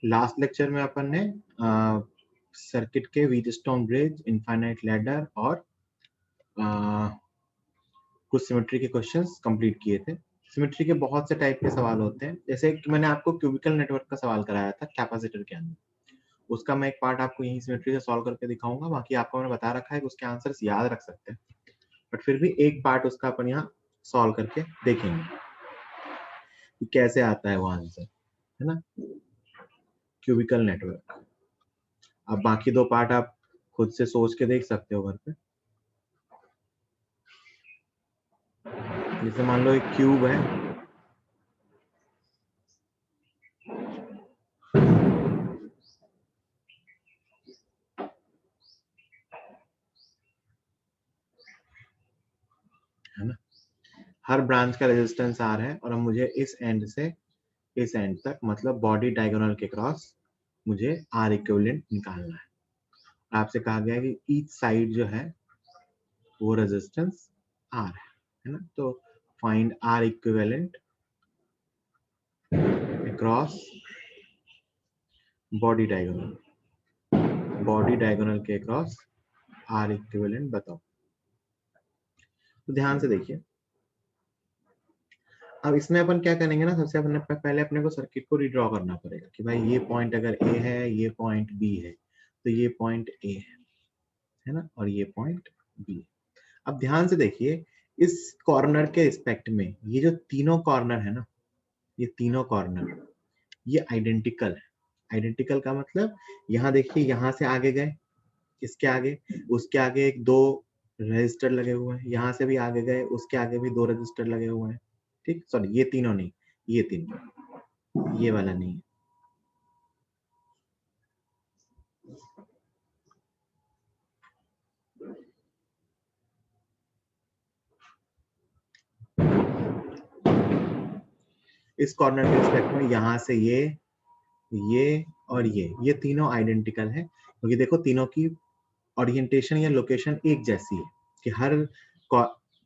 Last lecture में अपन ने circuit के व्हीटस्टोन ब्रिज, इनफाइनाइट लैडर और कुछ सिमेट्री के क्वेश्चंस कंप्लीट किए थे। सिमेट्री के बहुत से टाइप के सवाल होते हैं, जैसे कि मैंने आपको क्यूबिकल नेटवर्क का सवाल कराया था कैपेसिटर के अंदर, उसका मैं एक पार्ट आपको यही सिमेट्री से सॉल्व करके दिखाऊंगा। बाकी आपको मैंने बता रखा है कि उसके आंसर्स याद रख सकते हैं, बट फिर भी एक पार्ट उसका अपन यहाँ सॉल्व करके देखेंगे कि कैसे आता है वो आंसर, है ना, क्यूबिकल नेटवर्क। अब बाकी दो पार्ट आप खुद से सोच के देख सकते हो घर पे। जैसे मान लो एक क्यूब है, है ना, हर ब्रांच का रेजिस्टेंस आर है और अब मुझे इस एंड से इस एंड तक, मतलब बॉडी डायगोनल के क्रॉस मुझे आर इक्विवेलेंट निकालना है। आपसे कहा गया है कि ईच साइड जो है वो रेजिस्टेंस आर है ना, तो find R equivalent across body diagonal के क्रॉस आर इक्विवेलेंट बताओ। तो ध्यान से देखिए, अब इसमें अपन क्या करेंगे ना, सबसे पहले अपने को सर्किट को रिड्रॉ करना पड़ेगा कि भाई ये पॉइंट अगर ए है, ये पॉइंट बी है, तो ये पॉइंट ए है ना, और ये पॉइंट बी। अब ध्यान से देखिए, इस कॉर्नर के रिस्पेक्ट में ये जो तीनों कॉर्नर है ना, ये तीनों कॉर्नर ये आइडेंटिकल है। आइडेंटिकल का मतलब यहाँ देखिए, यहाँ से आगे गए, इसके आगे, उसके आगे एक दो रजिस्टर लगे हुए हैं, यहाँ से भी आगे गए, उसके आगे भी दो रजिस्टर लगे हुए हैं। ठीक, सॉरी ये तीनों नहीं, ये तीनों, ये वाला नहीं है। इस कॉर्नर के रिस्पेक्ट में यहाँ से ये और ये तीनों आइडेंटिकल है, क्योंकि देखो तीनों की ओरिएंटेशन या लोकेशन एक जैसी है कि हर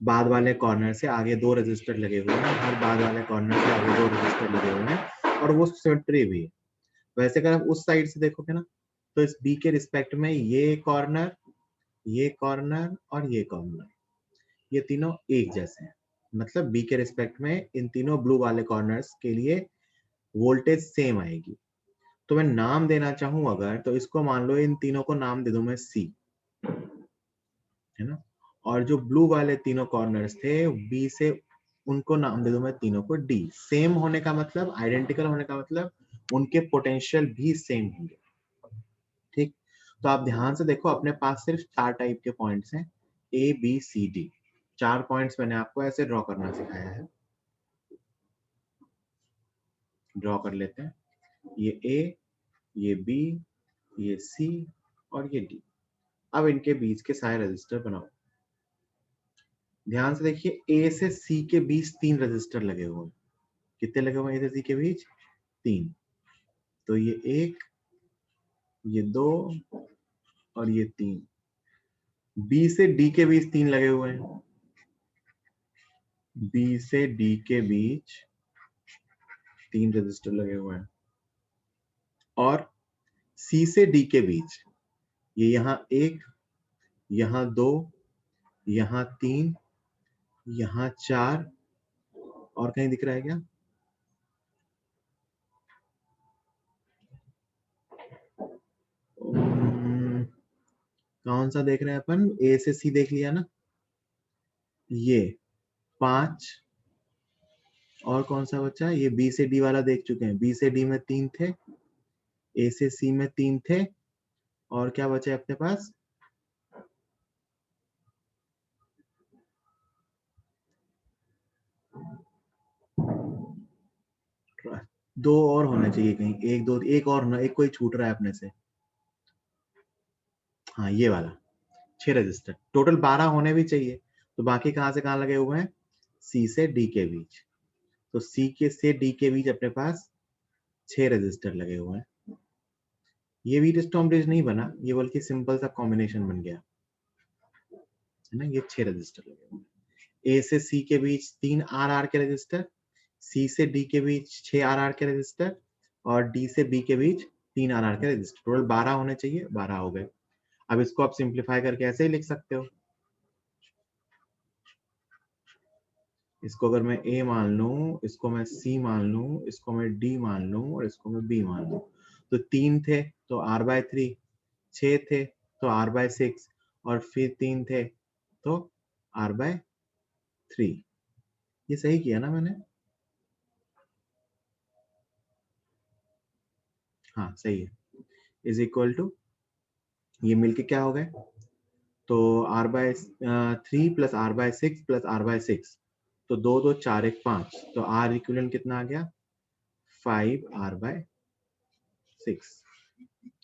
बाद वाले कॉर्नर से आगे दो रजिस्टर लगे हुए हैं, हर बाद वाले कॉर्नर से आगे दो रजिस्टर लगे हुए हैं, और वो सिमेट्री भी है। वैसे अगर आप उस साइड से देखोगे ना, तो इस बी के रिस्पेक्ट में ये कॉर्नर और ये कॉर्नर, ये तीनों एक जैसे हैं। मतलब बी के रिस्पेक्ट में इन तीनों ब्लू वाले कॉर्नर्स के लिए वोल्टेज सेम आएगी। तो मैं नाम देना चाहूं अगर, तो इसको मान लो इन तीनों को नाम दे दूं मैं सी, है ना, और जो ब्लू वाले तीनों कॉर्नर्स थे बी से, उनको नाम दे दूं मैं तीनों को डी। सेम होने का मतलब, आइडेंटिकल होने का मतलब उनके पोटेंशियल भी सेम होंगे। ठीक, तो आप ध्यान से देखो, अपने पास सिर्फ 4 टाइप के पॉइंट्स हैं, A B C D. 4 points मैंने आपको ऐसे ड्रॉ करना सिखाया है। ड्रॉ कर लेते हैं, ये ए, ये बी, ये सी और ये डी। अब इनके बीच के सारे रजिस्टर बनाओ। ध्यान से देखिए, ए से सी के बीच 3 रजिस्टर लगे हुए हैं। कितने लगे हुए हैं ए से सी के बीच? 3। तो ये 1, ये 2 और ये 3। बी से डी के बीच 3 लगे हुए हैं। बी से डी के बीच 3 रजिस्टर लगे हुए हैं। और सी से डी के बीच ये यहाँ 1, यहाँ 2, यहाँ 3, यहाँ 4, और कहीं दिख रहा है क्या? कौन सा देख रहे हैं अपन? ए से सी देख लिया ना, ये 5, और कौन सा बचा? ये बी से डी वाला देख चुके हैं। बी से डी में 3 थे, ए से सी में 3 थे, और क्या बचे अपने पास? दो और होने चाहिए कहीं, एक दो, एक और ना, एक कोई छूट रहा है अपने से। हाँ, ये वाला 6 रजिस्टर, टोटल 12 होने भी चाहिए। तो बाकी कहां से कहां लगे हुए हैं? सी से डी के बीच। तो सी के से डी के बीच अपने पास 6 रजिस्टर लगे हुए हैं। ये व्हीटस्टोन ब्रिज नहीं बना, ये बल्कि सिंपल सा कॉम्बिनेशन बन गया, है ना। ये 6 रजिस्टर लगे हुए हैं। ए से सी के बीच 3 आर आर के रजिस्टर, सी से डी के बीच 6 आर आर के रजिस्टर, और डी से बी के बीच 3 RR के रजिस्टर, टोटल 12 होने चाहिए, 12 हो गए। अब इसको आप सिंप्लीफाई करके ऐसे ही लिख सकते हो, इसको अगर मैं A मान लूं, इसको मैं C मान लूं, इसको मैं D मान लूं और इसको मैं B मान लूं, तो 3 थे तो R/3, 6 थे तो R/6 और फिर 3 थे तो R/3। ये सही किया ना मैंने? हाँ सही है। इज इक्वल टू, ये मिलके क्या हो गए, तो R/3 plus R/6 plus R/6, तो 2 2 4 1 5, तो R इक्विवेलेंट कितना आ गया, 5R/6,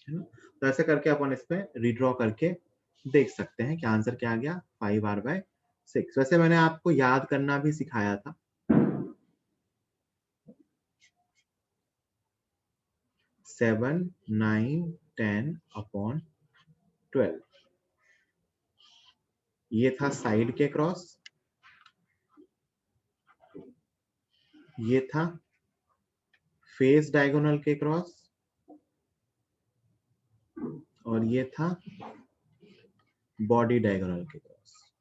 है ना। तो ऐसे करके अपन इस पे रिड्रॉ करके देख सकते हैं कि आंसर क्या आ गया, 5R/6। वैसे मैंने आपको याद करना भी सिखाया था, 7 9 10 अपॉन 12, ये था साइड के क्रॉस, ये था फेस डायगोनल के क्रॉस, और ये था बॉडी डायगोनल के क्रॉस।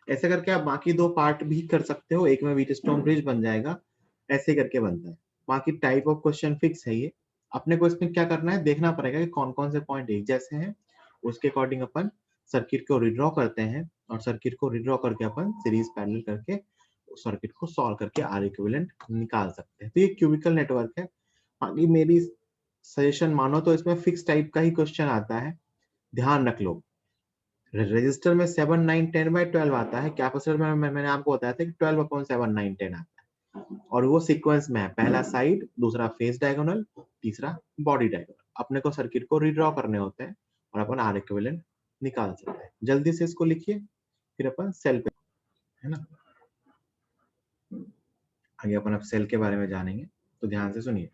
ऐसे करके आप बाकी 2 पार्ट भी कर सकते हो, एक में व्हीटस्टोन ब्रिज बन जाएगा, ऐसे करके बनता है। बाकी टाइप ऑफ क्वेश्चन फिक्स है ये, अपने को इसमें क्या करना है, देखना पड़ेगा कि कौन कौन से पॉइंट एक जैसे हैं, उसके अकॉर्डिंग अपन सर्किट को रिड्रॉ करते हैं, और सर्किट को रिड्रॉ करके अपन सीरीज पैरेलल करके सर्किट को सॉल्व करके आर इक्विवेलेंट निकाल सकते हैं। तो ये क्यूबिकल नेटवर्क है। बाकी मेरी सजेशन मानो तो इसमें फिक्स टाइप का ही क्वेश्चन आता है, ध्यान रख लो। रजिस्टर में 7 9 10/12 आता है, कैपेसिटर में मैंने आपको बताया था कि 12/7 9 10 आता है, और वो सीक्वेंस में है, पहला साइड, दूसरा फेस डायगोनल, तीसरा बॉडी डायगोनल। अपने को सर्किट को रिड्रॉ करने होते हैं और अपन आर इक्विवेलेंट निकाल सकते हैं। जल्दी से इसको लिखिए, फिर अपन सेल पे, है ना। आगे अपन अब सेल के बारे में जानेंगे, तो ध्यान से सुनिए।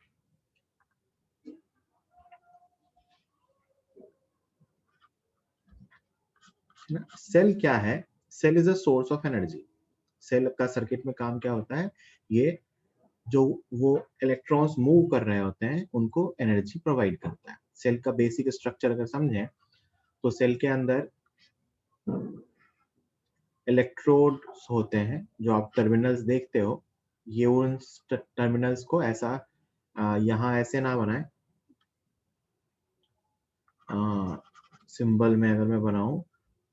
सेल क्या है, cell is a source of energy. Cell का सर्किट में काम क्या होता है, ये जो वो इलेक्ट्रॉन्स मूव कर रहे होते हैं उनको एनर्जी प्रोवाइड करता है। सेल का बेसिक स्ट्रक्चर अगर समझें, तो सेल के अंदर इलेक्ट्रोड्स होते हैं, जो आप टर्मिनल्स देखते हो, ये उन टर्मिनल्स को ऐसा यहाँ ऐसे ना बनाए, सिंबल में अगर मैं बनाऊं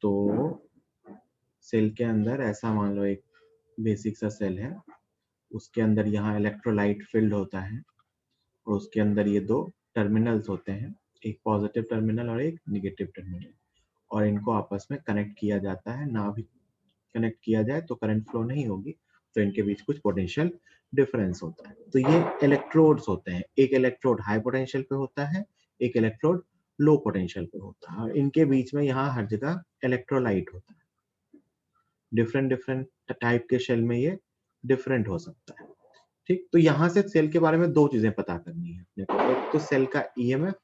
तो सेल के अंदर ऐसा मान लो एक बेसिक सा सेल है, उसके अंदर यहाँ इलेक्ट्रोलाइट फिल्ड होता है, और उसके अंदर ये 2 टर्मिनल्स होते हैं, एक पॉजिटिव टर्मिनल और एक निगेटिव टर्मिनल, और इनको आपस में कनेक्ट किया जाता है। ना भी कनेक्ट किया जाए तो करंट फ्लो नहीं होगी, तो इनके बीच कुछ पोटेंशियल डिफरेंस होता है। तो ये इलेक्ट्रोड्स होते हैं, एक इलेक्ट्रोड हाई पोटेंशियल पे होता है, एक इलेक्ट्रोड लो पोटेंशियल पे होता है, और इनके बीच में यहाँ हर जगह इलेक्ट्रोलाइट होता है। डिफरेंट डिफरेंट टाइप के शेल में ये डिफरेंट हो सकता है। ठीक, तो यहाँ से सेल के बारे में 2 चीजें पता करनी है अपने को, एक तो सेल का ईएमएफ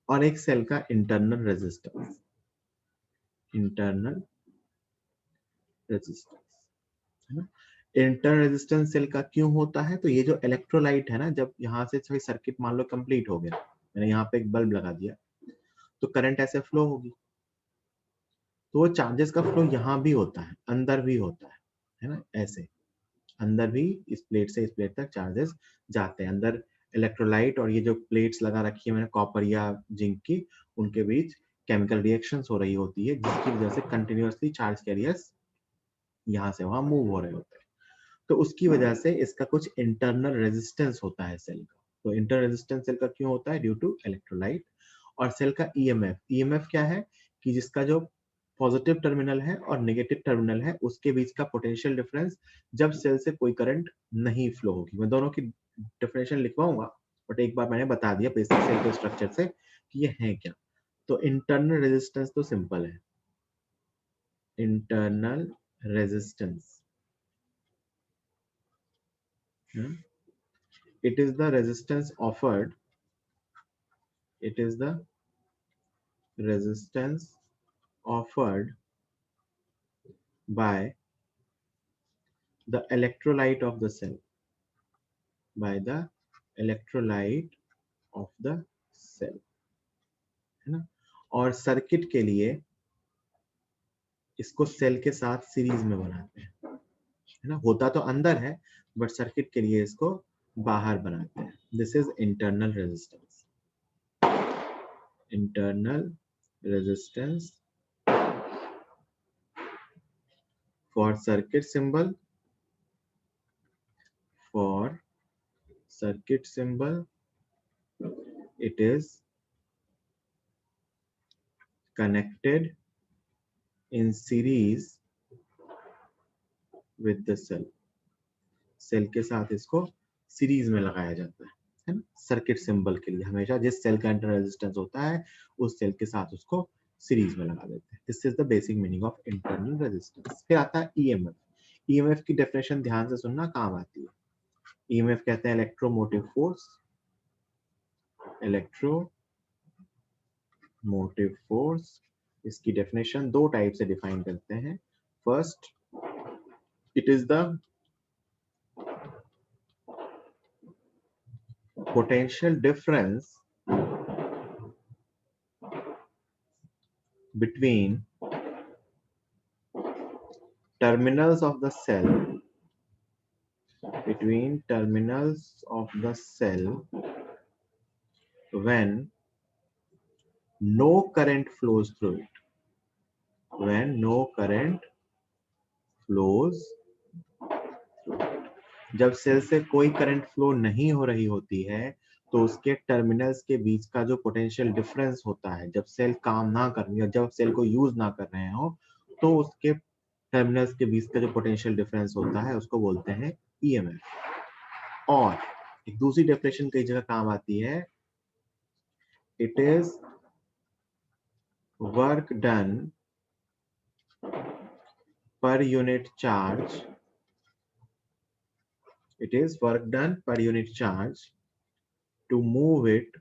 और एक सेल का इंटरनल रेजिस्टेंस। इंटरनल रेजिस्टेंस, है ना। इंटरनल रेजिस्टेंस सेल का क्यों होता है, तो ये जो इलेक्ट्रोलाइट है ना, जब यहाँ से सर्किट मान लो कंप्लीट हो गया, मैंने यहाँ पे एक बल्ब लगा दिया, तो करंट ऐसे फ्लो होगी, तो वो चार्जेस का फ्लो यहाँ भी होता है, अंदर भी होता है ना, ऐसे अंदर भी इस प्लेट से इस प्लेट तक चार्जेस जाते हैं अंदर। इलेक्ट्रोलाइट और ये जो प्लेट्स लगा रखी है मैंने कॉपर या जिंक की, उनके बीच केमिकल रिएक्शंस हो रही होती है, जिसकी वजह से कंटिन्यूअसली चार्ज कैरियर्स यहाँ से वहां मूव हो रहे होते हैं। तो उसकी वजह से इसका कुछ इंटरनल रेजिस्टेंस होता है सेल का। तो इंटरनल रेजिस्टेंस सेल का क्यों होता है, ड्यू टू इलेक्ट्रोलाइट। और सेल का ईएमएफ, ईएमएफ क्या है कि जिसका जो पॉजिटिव टर्मिनल है और नेगेटिव टर्मिनल है उसके बीच का पोटेंशियल डिफरेंस, जब सेल से कोई करंट नहीं फ्लो होगी। मैं दोनों की डेफिनेशन लिखवाऊंगा, बट एक बार मैंने बता दिया बेसिक सेल के स्ट्रक्चर से कि ये है क्या। तो इंटरनल रेजिस्टेंस तो सिंपल है, internal resistance, it is the resistance offered, it is the resistance offered by the electrolyte of the cell, by the electrolyte of the cell, है ना। और सर्किट के लिए इसको सेल के साथ सीरीज में बनाते हैं, है ना। होता तो अंदर है बट सर्किट के लिए इसको बाहर बनाते हैं। This is internal resistance. Internal resistance for circuit symbol, for circuit symbol it is connected in series with the cell, cell के साथ इसको सीरीज में लगाया जाता है ना। सर्किट सिंबल के लिए हमेशा जिस सेल का इंटरनल रेजिस्टेंस होता है उस सेल के साथ उसको सीरीज में लगा देते हैं। This is the basic meaning of internal resistance. फिर आता है ईएमएफ। ईएमएफ की डेफिनेशन ध्यान से सुनना, काम आती है। ईएमएफ कहते हैं इलेक्ट्रोमोटिव फोर्स, इलेक्ट्रोमोटिव फोर्स। इसकी डेफिनेशन दो टाइप से डिफाइन करते हैं। First, it is the potential difference between terminals of the cell, between terminals of the cell when no current flows through it, when no current flows through it. जब cell से कोई current flow नहीं हो रही होती है तो उसके टर्मिनल्स के बीच का जो पोटेंशियल डिफरेंस होता है, जब सेल काम ना कर रही हो, जब सेल को यूज ना कर रहे हो, तो उसके टर्मिनल्स के बीच का जो पोटेंशियल डिफरेंस होता है उसको बोलते हैं ईएमएफ। और एक दूसरी डेफिनेशन कई जगह काम आती है, it is work done per unit charge, it is work done per unit charge to move it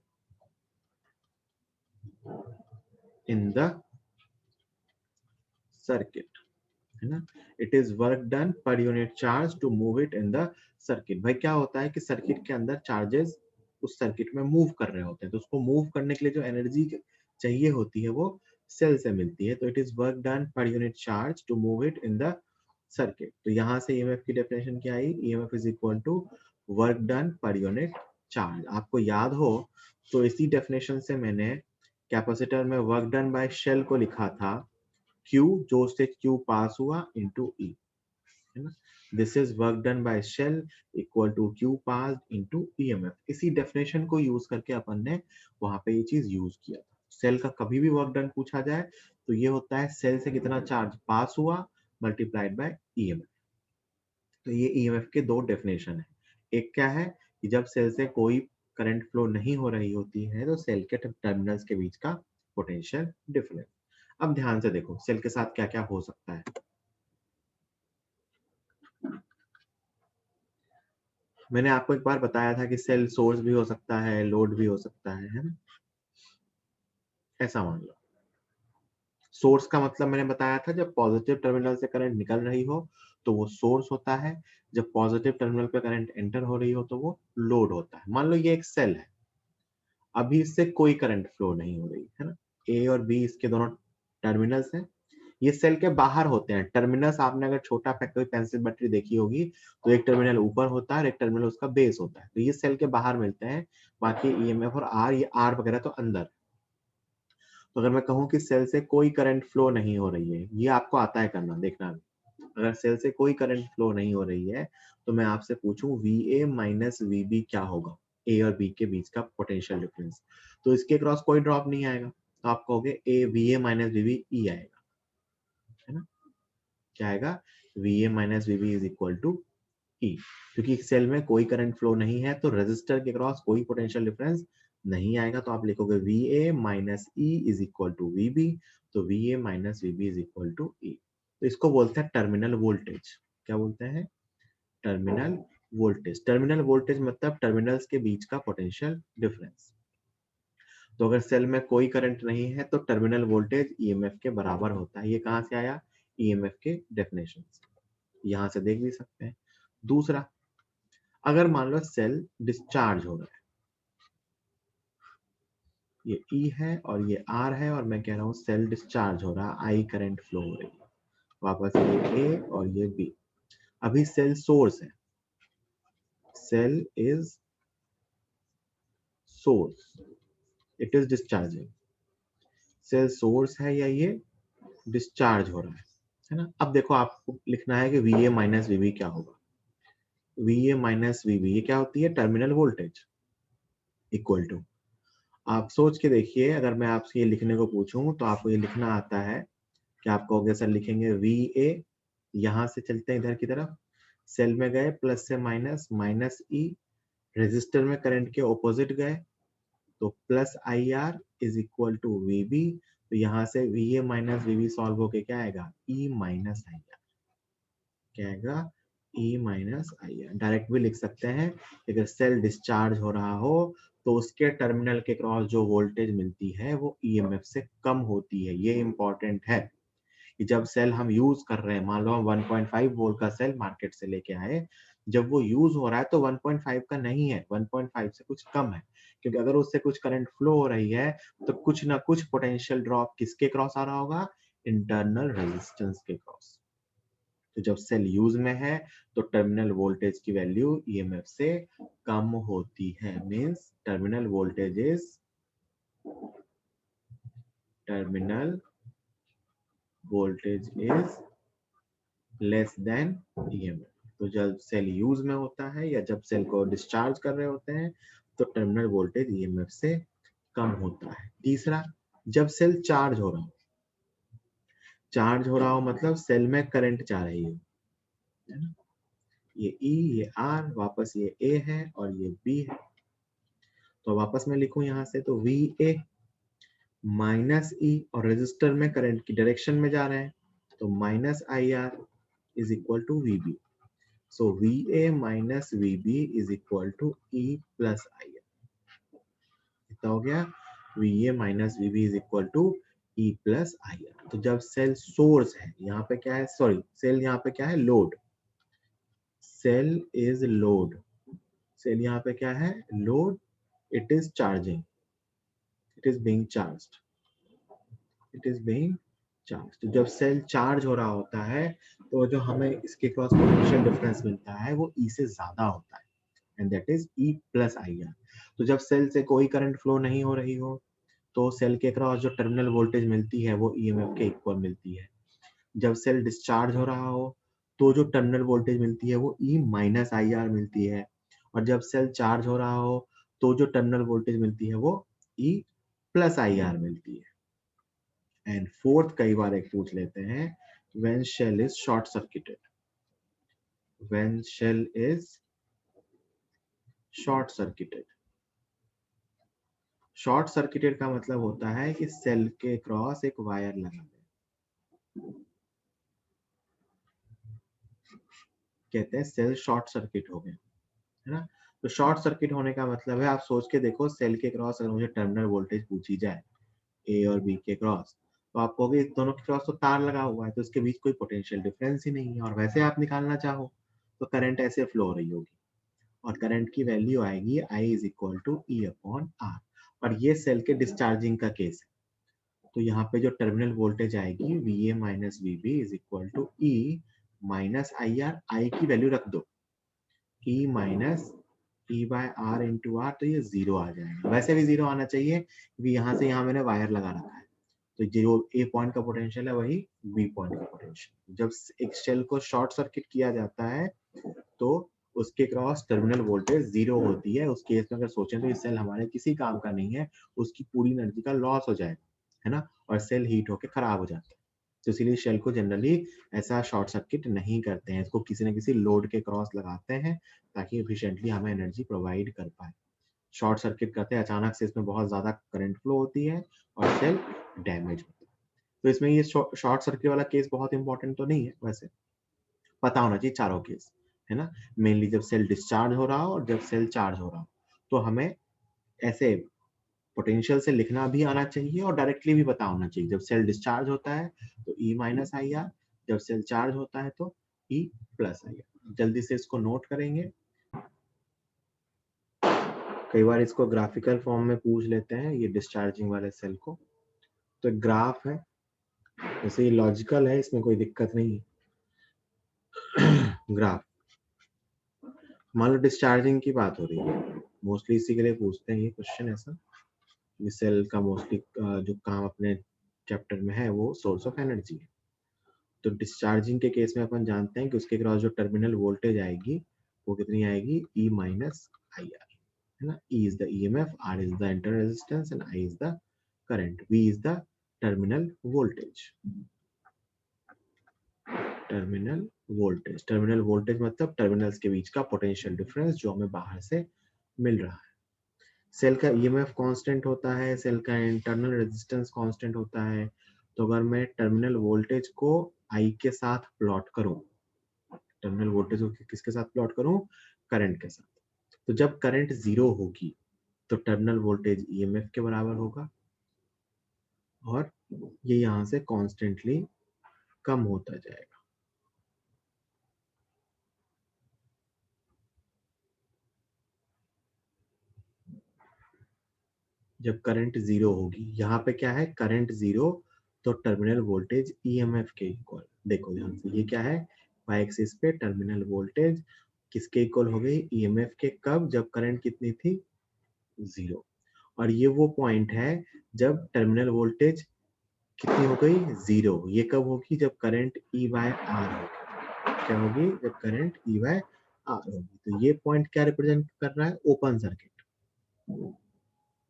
in the circuit, है ना। It is work done per unit charge to move it in the circuit. भाई क्या होता है कि circuit के अंदर charges उस सर्किट में मूव कर रहे होते हैं, तो उसको मूव करने के लिए जो एनर्जी चाहिए होती है वो सेल से मिलती है। तो it is work done per unit charge to move it in the circuit. तो यहाँ से ईएमएफ की डेफिनेशन क्या आई, EMF is equal to work done per unit charge. आपको याद हो तो इसी डेफिनेशन से मैंने कैपेसिटर में वर्क डन बाय शेल को लिखा था Q, जो उससे Q पास हुआ इंटू E, है ना। This is work done by cell equal to Q पास इंटू EMF। इसी डेफिनेशन को यूज करके अपन ने वहां पे ये चीज यूज किया था। सेल का कभी भी वर्क डन पूछा जाए तो ये होता है सेल से कितना चार्ज पास हुआ मल्टीप्लाइड बाय EMF। तो ये EMF के दो डेफिनेशन है। एक क्या है कि जब सेल से कोई करंट फ्लो नहीं हो रही होती है तो सेल के टर्मिनल्स के बीच का पोटेंशियल डिफरेंस। अब ध्यान से देखो सेल के साथ क्या क्या हो सकता है। मैंने आपको एक बार बताया था कि सेल सोर्स भी हो सकता है, लोड भी हो सकता है ना। ऐसा मान लो सोर्स का मतलब मैंने बताया था जब पॉजिटिव टर्मिनल से करंट निकल रही हो तो वो सोर्स होता है, जब पॉजिटिव टर्मिनल पे करंट एंटर हो रही हो तो वो लोड होता है। मान लो ये एक सेल है, अभी इससे कोई करंट फ्लो नहीं हो रही है ना। ए और बी इसके दोनों टर्मिनल्स हैं। ये सेल के बाहर होते हैं टर्मिनल्स। आपने अगर छोटा फैक्टरी पेंसिल बैटरी देखी होगी तो एक टर्मिनल ऊपर होता है और एक टर्मिनल उसका बेस होता है, तो ये सेल के बाहर मिलते हैं। बाकी ईएमएफ और आर, ये आर वगैरह तो अंदर। तो अगर मैं कहूँ कि सेल से कोई करंट फ्लो नहीं हो रही है, ये आपको आता है करना, देखना। अगर सेल से कोई करंट फ्लो नहीं हो रही है तो मैं आपसे पूछूं VA माइनस VB क्या होगा, ए और बी के बीच का पोटेंशियल डिफरेंस। तो इसके क्रॉस कोई ड्रॉप नहीं आएगा, तो आप कहोगे ए VA माइनस VB ई आएगा, है ना। क्या आएगा, VA minus VB is equal to E. क्योंकि सेल में कोई करंट फ्लो नहीं है तो रेजिस्टर के क्रॉस कोई पोटेंशियल डिफरेंस नहीं आएगा, तो आप लिखोगे VA minus E is equal to VB। तो VA minus VB is equal to E. तो इसको बोलते हैं टर्मिनल वोल्टेज। क्या बोलते हैं, टर्मिनल वोल्टेज। टर्मिनल वोल्टेज मतलब टर्मिनल्स के बीच का पोटेंशियल डिफरेंस। तो अगर सेल में कोई करंट नहीं है तो टर्मिनल वोल्टेज ईएमएफ के बराबर होता है। ये कहां से आया, ईएमएफ के डेफिनेशन से, यहां से देख भी सकते हैं। दूसरा, अगर मान लो सेल डिस्चार्ज हो रहा है, ये E है और ये R है, और मैं कह रहा हूँ सेल डिस्चार्ज हो रहा है, I करंट फ्लो हो रही है, वापस ये A और ये B। अभी सेल सोर्स है, cell is source, it is discharging. Cell source है या ये डिस्चार्ज हो रहा है ना। अब देखो आपको लिखना है कि VA माइनस VB क्या होगा। VA माइनस VB ये क्या होती है, टर्मिनल वोल्टेज, इक्वल टू, आप सोच के देखिए, अगर मैं आपसे ये लिखने को पूछूं तो आपको ये लिखना आता है कि आप कहोगे सर लिखेंगे VA, यहां से चलते हैं इधर की तरफ, सेल में गए प्लस से माइनस, माइनस E, रेजिस्टर में करंट के ऑपोजिट गए तो plus IR is equal to VB। तो यहाँ से VA माइनस VB सॉल्व होके क्या आएगा, E माइनस IR, क्या आएगा, E माइनस IR। डायरेक्ट भी लिख सकते हैं, अगर सेल डिस्चार्ज हो रहा हो तो उसके टर्मिनल के क्रॉस जो वोल्टेज मिलती है वो EMF से कम होती है। ये इंपॉर्टेंट है कि जब सेल हम यूज कर रहे हैं, मान लो हम 1.5 वोल्ट का सेल मार्केट से लेके आए, जब वो यूज हो रहा है तो 1.5 का नहीं है, 1.5 से कुछ कम है, क्योंकि अगर उससे कुछ करंट फ्लो हो रही है तो कुछ ना कुछ पोटेंशियल ड्रॉप किसके क्रॉस आ रहा होगा, इंटरनल रेजिस्टेंस के क्रॉस। तो जब सेल यूज में है तो टर्मिनल वोल्टेज की वैल्यू EMF से कम होती है, means terminal voltage is, terminal voltage is less than EMF। तो जब सेल यूज में होता है या जब सेल को डिस्चार्ज कर रहे होते हैं तो टर्मिनल वोल्टेज EMF से कम होता है। तीसरा, जब सेल चार्ज हो रहा हो, चार्ज हो रहा हो मतलब सेल में करंट जा रही है ना, ये E, ये R, वापस ये A है और ये B है। तो वापस मैं लिखूं यहां से, तो VA माइनस E, और रेजिस्टर में करंट की डायरेक्शन में जा रहे हैं तो minus IR is equal to VB। So VA minus VB is equal to E plus IR। कितना हो गया, VA minus VB is equal to E plus IR। तो जब सेल सोर्स है, यहाँ पे क्या है, सॉरी सेल यहाँ पे क्या है, load, cell is load, cell यहाँ पे क्या है, load, it is charging, it is being charged, it is being charge. तो जब सेल चार्ज हो रहा होता है तो जो हमें इसके क्रॉस पोटेंशियल डिफरेंस मिलता है वो E से ज्यादा होता है, and that is E plus IR। तो जब सेल से कोई करंट फ्लो नहीं हो रही हो तो सेल के क्रॉस जो टर्मिनल वोल्टेज मिलती है वो EMF के इक्वल मिलती है। जब सेल डिस्चार्ज हो रहा हो तो जो टर्मिनल वोल्टेज मिलती है वो E माइनस IR मिलती है, और जब सेल चार्ज हो रहा हो तो जो टर्मिनल वोल्टेज मिलती है वो E प्लस IR मिलती है। एंड फोर्थ, कई बार एक पूछ लेते हैं, when cell is short circuited, when cell is short circuited. Short circuited का मतलब होता है कि सेल के क्रॉस एक वायर लगा दें, कहते हैं सेल शॉर्ट सर्किट हो गया, है ना। तो शॉर्ट सर्किट होने का मतलब है, आप सोच के देखो सेल के क्रॉस अगर मुझे टर्मिनल वोल्टेज पूछी जाए A और B के क्रॉस, तो आप कहोगे इस दोनों के क्रॉस तो तार लगा हुआ है तो इसके बीच कोई पोटेंशियल डिफरेंस ही नहीं है, और वैसे आप निकालना चाहो तो करंट ऐसे फ्लो हो रही होगी, और करंट की वैल्यू आएगी I is equal to E upon R। और ये सेल के डिस्चार्जिंग का केस है, तो यहाँ पे जो टर्मिनल वोल्टेज आएगी VA minus VB is equal to E minus IR, I की वैल्यू रख दो, E minus E by R into R, तो ये जीरो आ जाएगा। वैसे भी जीरो आना चाहिए क्योंकि यहाँ से यहाँ मैंने वायर लगा रखा है, तो जो A पॉइंट का पोटेंशियल है वही B पॉइंट का पोटेंशियल। जब एक सेल को शॉर्ट सर्किट किया जाता है तो उसके क्रॉस टर्मिनल वोल्टेज जीरो होती है। उस केस में अगर सोचें तो ये सेल हमारे किसी काम का नहीं है, उसकी पूरी एनर्जी का लॉस हो जाएगा, है ना, और सेल हीट होकर खराब हो जाता है। तो इसीलिए शेल को जनरली ऐसा शॉर्ट सर्किट नहीं करते हैं, इसको किसी न किसी लोड के क्रॉस लगाते हैं ताकि एफिशिएंटली हमें एनर्जी प्रोवाइड कर पाए। शॉर्ट सर्किट करते हैं, अचानक से इसमें बहुत ज्यादा करंट फ्लो होती है और सेल डैमेज होता है। तो इसमें ये शॉर्ट सर्किट वाला केस बहुत इंपॉर्टेंट तो नहीं है, वैसे पता होना चाहिए चारों केस, है ना। मेनली जब सेल डिस्चार्ज हो रहा हो और जब सेल चार्ज हो रहा हो, तो हमें ऐसे पोटेंशियल से लिखना भी आना चाहिए और डायरेक्टली भी पता होना चाहिए। जब सेल डिस्चार्ज होता है तो E माइनस IR, जब सेल चार्ज होता है तो E प्लस IR। जल्दी से इसको नोट करेंगे। कई बार इसको ग्राफिकल फॉर्म में पूछ लेते हैं ये डिस्चार्जिंग वाले सेल को। तो एक ग्राफ है, वैसे ये लॉजिकल है, इसमें कोई दिक्कत नहीं है। ग्राफ, मान लो डिस्चार्जिंग की बात हो रही है, मोस्टली इसी के लिए पूछते हैं ये क्वेश्चन ऐसा। ये सेल का मोस्टली जो काम अपने चैप्टर में है वो सोर्स ऑफ एनर्जी है। तो डिस्चार्जिंग के केस में अपन जानते हैं कि उसके क्रॉस जो टर्मिनल वोल्टेज आएगी वो कितनी आएगी, E माइनस आई आर, है ना। E is the EMF, R is the internal resistance and I is the current, V is the terminal voltage। Terminal voltage मतलब टर्मिनल्स के बीच का पोटेंशियल डिफरेंस जो हमें बाहर से मिल रहा है। सेल का ईएमएफ कांस्टेंट होता है, सेल का इंटरनल रेजिस्टेंस कांस्टेंट होता है। तो अगर मैं टर्मिनल वोल्टेज को आई के साथ प्लॉट करूं, टर्मिनल वोल्टेज को किसके साथ प्लॉट करूं, करंट के साथ, तो जब करंट जीरो होगी तो टर्मिनल वोल्टेज ईएमएफ के बराबर होगा और ये यहां से कॉन्स्टेंटली कम होता जाएगा। जब करंट जीरो होगी, यहाँ पे क्या है, करंट जीरो, तो टर्मिनल वोल्टेज ईएमएफ के इक्वल। देखो ध्यान से, ये क्या है, वाई एक्सिस पे टर्मिनल वोल्टेज किसके इक्वल हो गई, ईएमएफ के। कब, जब करंट कितनी थी, जीरो। और ये वो पॉइंट है जब टर्मिनल वोल्टेज कितनी हो गई, जीरो। ये कब होगी, जब करंट ई बाय आर होगी। क्या होगी, जब करंट ई बाय आर होगी। तो ये पॉइंट क्या रिप्रेजेंट कर रहा है, ओपन सर्किट,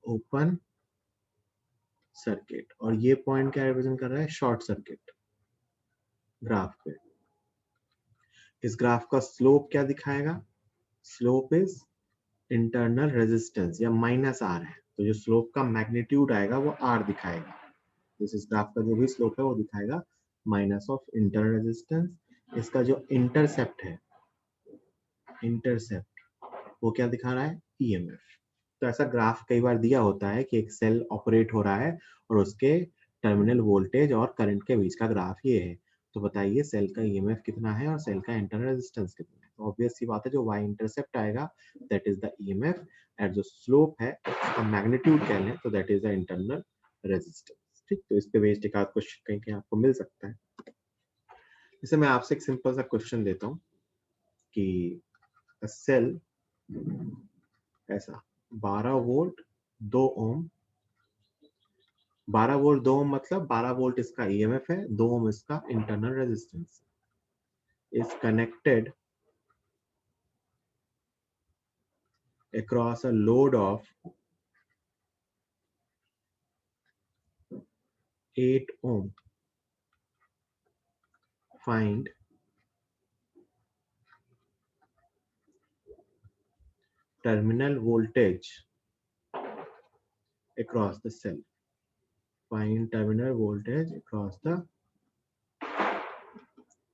ओपन सर्किट। और ये पॉइंट क्या रिप्रेजेंट कर रहा है, शॉर्ट सर्किट। ग्राफ पे इस ग्राफ का स्लोप क्या दिखाएगा, स्लोप इज इंटरनल रेजिस्टेंस या माइनस आर है, तो जो स्लोप का मैग्नीट्यूड आएगा वो आर दिखाएगा। इस ग्राफ का जो भी स्लोप है वो दिखाएगा माइनस ऑफ इंटरनल रेजिस्टेंस। इसका जो इंटरसेप्ट है, इंटरसेप्ट वो क्या दिखा रहा है, ईएमएफ। तो ऐसा ग्राफ कई बार दिया होता है कि एक सेल ऑपरेट हो रहा है और उसके टर्मिनल वोल्टेज और करंट के बीच का ग्राफ ये है। तो बताइए सेल का ईएमएफ कितना है और सेल का इंटरनल रेजिस्टेंस कितना है। तो ऑब्वियस सी बात है, जो वाई इंटरसेप्ट आएगा that is the EMF, and जो स्लोप है उसका मैग्नीट्यूड कह लें तो that is the internal resistance. ठीक, तो इस पे बेस्ड एक आध क्वेश्चन कहीं कहीं आपको मिल सकता है। जैसे मैं आपसे एक सिंपल सा क्वेश्चन देता हूँ कि सेल ऐसा 12 वोल्ट 2 ओम, 12 वोल्ट 2 ओम मतलब 12 वोल्ट इसका ईएमएफ है, 2 ओम इसका internal resistance, is connected across a load of 8 ohm. Find terminal voltage across the cell. Find terminal voltage across the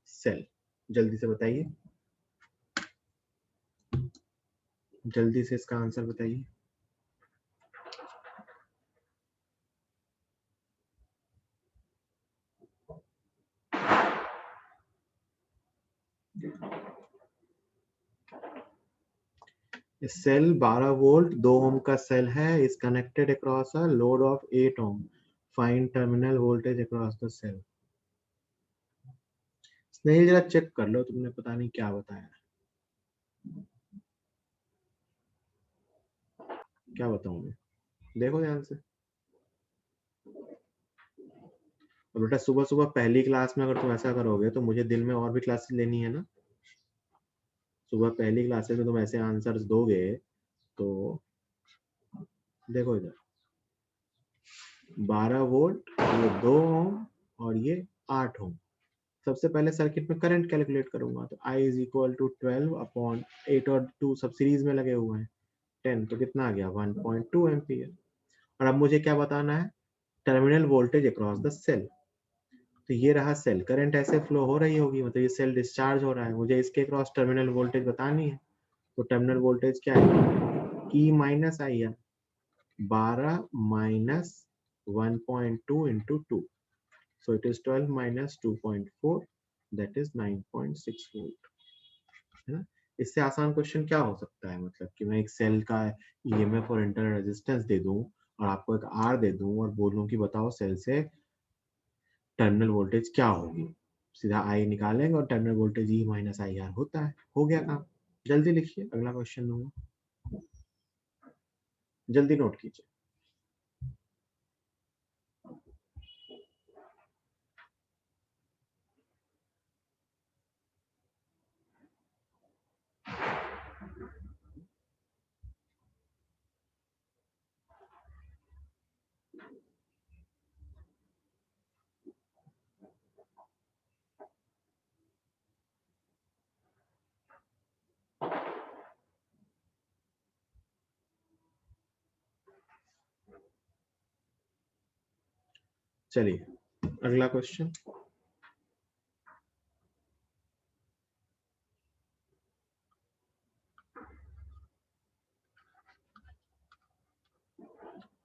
cell. जल्दी से बताइए, जल्दी से इसका आंसर बताइए। सेल 12 वोल्ट 2 ओम का सेल है, is connected across a load of 8 ohm. Find terminal voltage across the cell. Snehil जरा चेक कर लो, तुमने पता नहीं क्या बताया, क्या बताऊं मैं, देखो ध्यान से। और बेटा सुबह सुबह पहली क्लास में अगर तुम ऐसा करोगे तो मुझे दिन में और भी क्लासेस लेनी है ना। सुबह पहली क्लासेस में तुम ऐसे आंसर्स दोगे तो देखो इधर 12 वोल्ट, ये 2 ओम और ये 8 ओम। सबसे पहले सर्किट में करंट कैलकुलेट करूंगा, तो I is equal to 12 upon 8 और 2 सब सीरीज में लगे हुए हैं, 10, तो कितना आ गया 1.2 एम्पियर। और अब मुझे क्या बताना है, terminal voltage across the cell. तो ये रहा सेल, करंट ऐसे फ्लो हो रही होगी, मतलब ये सेल डिस्चार्ज हो रहा है, मुझे इसके क्रॉस टर्मिनल वोल्टेज बतानी है। तो टर्मिनल वोल्टेज क्या है, ई माइनस आई है, 12 minus 1.2 into 2, so it is 12 minus 2.4, that is 9.6 volt, है ना। इससे आसान क्वेश्चन क्या हो सकता है, मतलब कि मैं एक सेल का ईएमएफ और इंटरनल रेजिस्टेंस दे दूं और आपको एक आर दे दूं और बोलूं कि बताओ सेल से टर्मिनल वोल्टेज क्या होगी, सीधा आई निकालेंगे और terminal voltage E minus I are होता है, हो गया काम। जल्दी लिखिए, अगला क्वेश्चन दूंगा, जल्दी नोट कीजिए। चलिए अगला question,